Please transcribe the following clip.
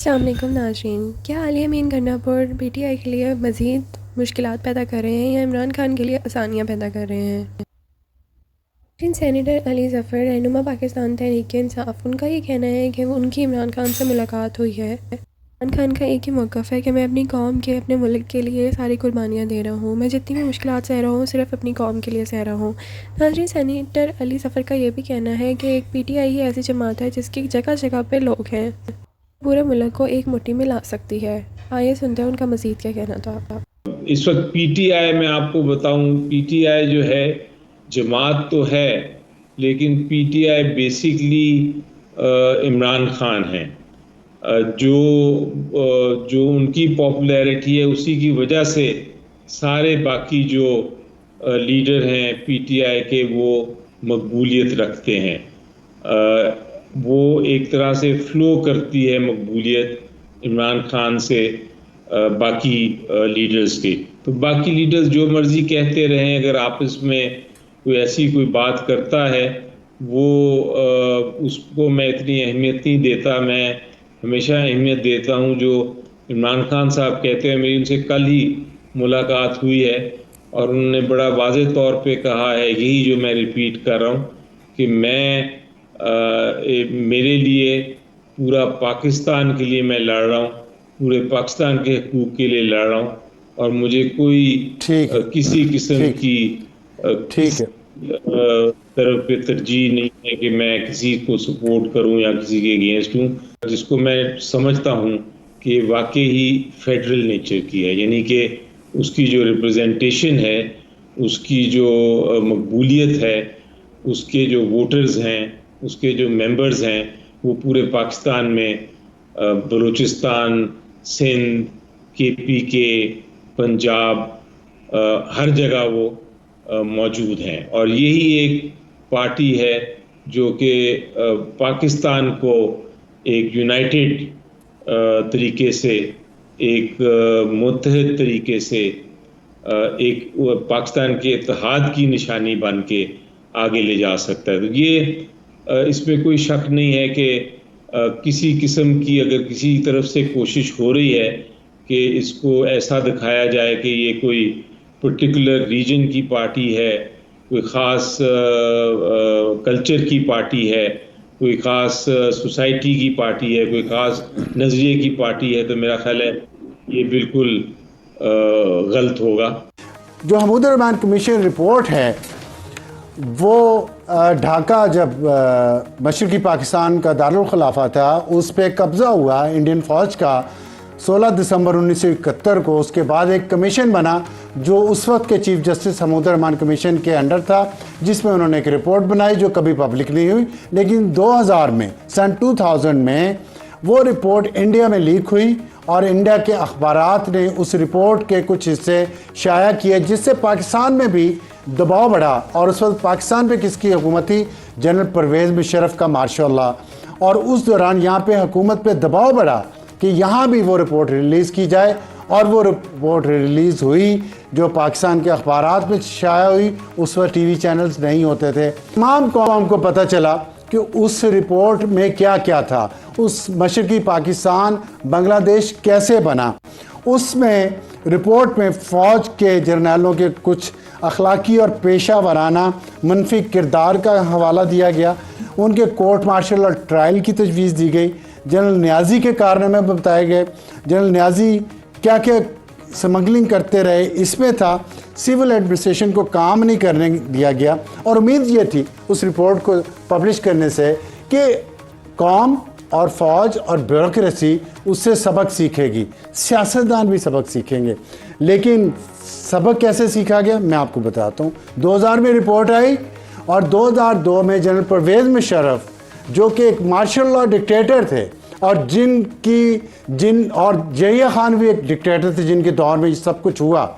अस्सलाम वालेकुम नाज़रीन। क्या आलिया मीन गन्नापुर पीटीआई के लिए मज़ीद मुश्किलात पैदा कर रहे हैं या इमरान खान के लिए आसानियाँ पैदा कर रहे हैं? सेनेटर अली ज़फ़र रहनुमा पाकिस्तान तहरीक इंसाफ, उनका ये कहना है कि वो उनकी इमरान खान से मुलाकात हुई है। इमरान खान का एक ही मौक़िफ़ है कि मैं अपनी कौम के, अपने मुल्क के लिए सारी कुर्बानियाँ दे रहा हूँ। मैं जितनी भी मुश्किलात सह रहा हूँ सिर्फ़ अपनी कौम के लिए सह रहा हूँ। नाज़रीन, सेनेटर अली ज़फ़र का ये भी कहना है कि एक पीटीआई ही ऐसी जमात है जिसकी जगह जगह पे लोग हैं, पूरे मुल्क को एक मुट्ठी में ला सकती है। आइए सुनते हैं उनका मज़ीद क्या कहना था। इस वक्त पीटीआई में आपको बताऊं, पीटीआई जो है जमात तो है, लेकिन पीटीआई बेसिकली इमरान खान है। जो उनकी पॉपुलैरिटी है उसी की वजह से सारे बाकी जो लीडर हैं पीटीआई के वो मकबूलियत रखते हैं। वो एक तरह से फ्लो करती है मकबूलियत इमरान खान से बाकी लीडर्स के। तो बाकी लीडर्स जो मर्जी कहते रहें, अगर आपस में कोई ऐसी कोई बात करता है वो उसको मैं इतनी अहमियत नहीं देता। मैं हमेशा अहमियत देता हूँ जो इमरान खान साहब कहते हैं। मेरी उनसे कल ही मुलाकात हुई है और उन्होंने बड़ा वाज़ेह तौर पे कहा है, यही जो मैं रिपीट कर रहा हूँ कि मेरे लिए पूरा पाकिस्तान के लिए मैं लड़ रहा हूँ, पूरे पाकिस्तान के हकूक़ के लिए लड़ रहा हूँ और मुझे कोई ठीक है। किसी किस्म ठीक की ठीक है। तरफ पे तरजीह नहीं है कि मैं किसी को सपोर्ट करूं या किसी के अगेंस्ट हूं। जिसको मैं समझता हूं कि वाकई ही फेडरल नेचर की है, यानी कि उसकी जो रिप्रेजेंटेशन है, उसकी जो मकबूलियत है, उसके जो वोटर्स हैं, उसके जो मेंबर्स हैं, वो पूरे पाकिस्तान में बलूचिस्तान, सिंध, केपीके, पंजाब, हर जगह वो मौजूद हैं। और यही एक पार्टी है जो कि पाकिस्तान को एक यूनाइटेड तरीके से, एक मुत्तहिद तरीके से, एक पाकिस्तान के इत्तेहाद की निशानी बन के आगे ले जा सकता है। तो ये इसमें कोई शक नहीं है कि किसी किस्म की अगर किसी तरफ से कोशिश हो रही है कि इसको ऐसा दिखाया जाए कि ये कोई पर्टिकुलर रीजन की पार्टी है, कोई ख़ास कल्चर की पार्टी है, कोई ख़ास सोसाइटी की पार्टी है, कोई ख़ास नज़रिए की पार्टी है, तो मेरा ख्याल है ये बिल्कुल गलत होगा। जो महमूद रहमान कमीशन रिपोर्ट है वो ढाका जब मशरक़ी पाकिस्तान का दारुल खिलाफा था उस पर कब्ज़ा हुआ इंडियन फ़ौज का 16 दिसंबर 1971 को। उसके बाद एक कमीशन बना जो उस वक्त के chief justice Mahmood Rahman commission के अंडर था, जिसमें उन्होंने एक रिपोर्ट बनाई जो कभी पब्लिक नहीं हुई। लेकिन 2000 में, सन 2000 में वो रिपोर्ट इंडिया में लीक हुई और इंडिया के अखबारात ने उस रिपोर्ट के कुछ हिस्से शाया किए, जिससे पाकिस्तान में भी दबाव बढ़ा। और उस वक्त पाकिस्तान पे किसकी हुकूमत थी? जनरल परवेज़ मुशर्रफ का माशाअल्लाह। और उस दौरान यहाँ पे हुकूमत पे दबाव बढ़ा कि यहाँ भी वो रिपोर्ट रिलीज़ की जाए, और वो रिपोर्ट रिलीज़ हुई जो पाकिस्तान के अखबारात में शाया हुई। उस वक्त टीवी चैनल्स नहीं होते थे। तमाम कौम को पता चला कि उस रिपोर्ट में क्या क्या था, उस मशरक़ी पाकिस्तान बांग्लादेश कैसे बना। उसमें रिपोर्ट में फ़ौज के जर्नलों के कुछ अखलाकी और पेशा वाराना मनफी किरदार का हवाला दिया गया। उनके कोर्ट मार्शल और ट्रायल की तजवीज़ दी गई। जनरल न्याजी के कारनामे बताए गए। जनरल न्याजी क्या क्या स्मगलिंग करते रहे इसमें था। सिविल एडमिनिस्ट्रेशन को काम नहीं करने दिया गया। और उम्मीद ये थी उस रिपोर्ट को पब्लिश करने से कि कौम और फ़ौज और ब्यूरोक्रेसी उससे सबक सीखेगी, सियासतदान भी सबक सीखेंगे। लेकिन सबक कैसे सीखा गया मैं आपको बताता हूँ। 2000 में रिपोर्ट आई और 2002 में जनरल परवेज़ मुशर्रफ, जो कि एक मार्शल लॉ डिक्टेटर थे और जिन और ज़िया खान भी एक डिक्टेटर थे जिनके दौर में सब कुछ हुआ,